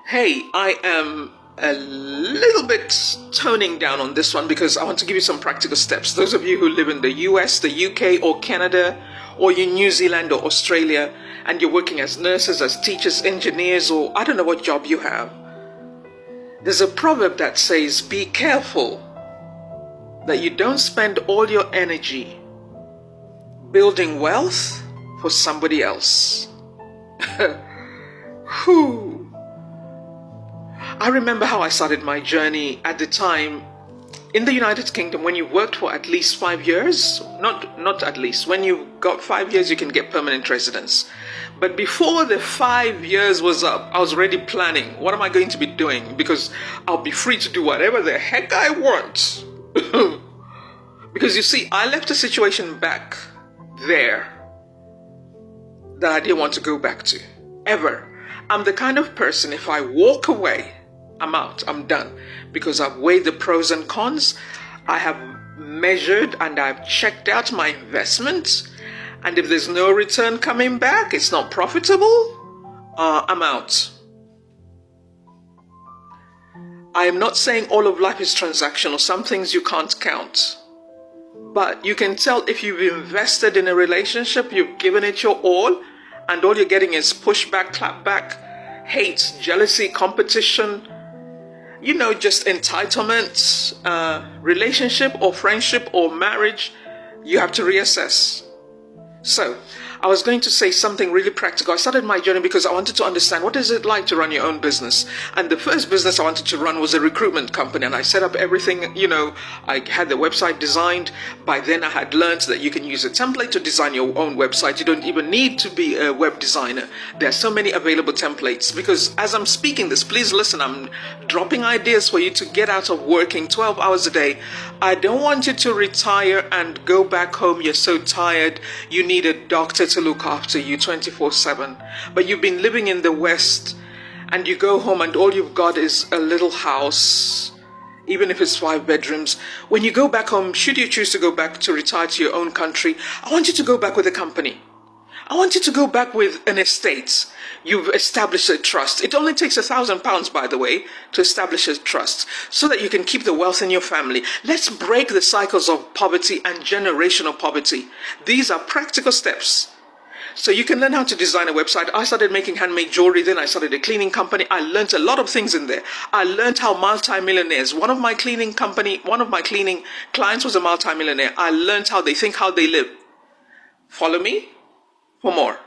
Hey, I am a little bit toning down on this one because I want to give you some practical steps. Those of you who live in the US, the UK, or Canada, or in New Zealand or Australia, and you're working as nurses, as teachers, engineers, or I don't know what job you have. There's a proverb that says, be careful that you don't spend all your energy building wealth for somebody else. Whew. I remember how I started my journey at the time in the United Kingdom. When you worked for at least 5 years, not at least, when you got 5 years, you can get permanent residence. But before the 5 years was up, I was already planning, what am I going to be doing? Because I'll be free to do whatever the heck I want. Because you see, I left a situation back there that I didn't want to go back to, ever. I'm the kind of person, if I walk away, I'm out, I'm done. Because I've weighed the pros and cons, I have measured and I've checked out my investment. And if there's no return coming back, it's not profitable, I'm out. I am not saying all of life is transactional. Some things you can't count. But you can tell if you've invested in a relationship, you've given it your all, and all you're getting is pushback, clapback, hate, jealousy, competition, just entitlement, relationship or friendship or marriage, you have to reassess. So, I was going to say something really practical. I started my journey because I wanted to understand what is it like to run your own business. And the first business I wanted to run was a recruitment company. And I set up everything, I had the website designed. By then I had learned that you can use a template to design your own website. You don't even need to be a web designer. There are so many available templates. Because as I'm speaking this, please listen, I'm dropping ideas for you to get out of working 12 hours a day. I don't want you to retire and go back home. You're so tired. You need a doctor to look after you 24/7. But you've been living in the West and you go home and all you've got is a little house, even if it's 5 bedrooms. When you go back home, should you choose to go back to retire to your own country, I want you to go back with a company. I want you to go back with an estate. You've established a trust. It only takes £1,000, by the way, to establish a trust so that you can keep the wealth in your family. Let's break the cycles of poverty and generational poverty. These are practical steps. So you can learn how to design a website. I started making handmade jewelry, then I started a cleaning company. I learned a lot of things in there. I learned how multimillionaires, one of my cleaning clients was a multimillionaire. I learned how they think, how they live. Follow me for more.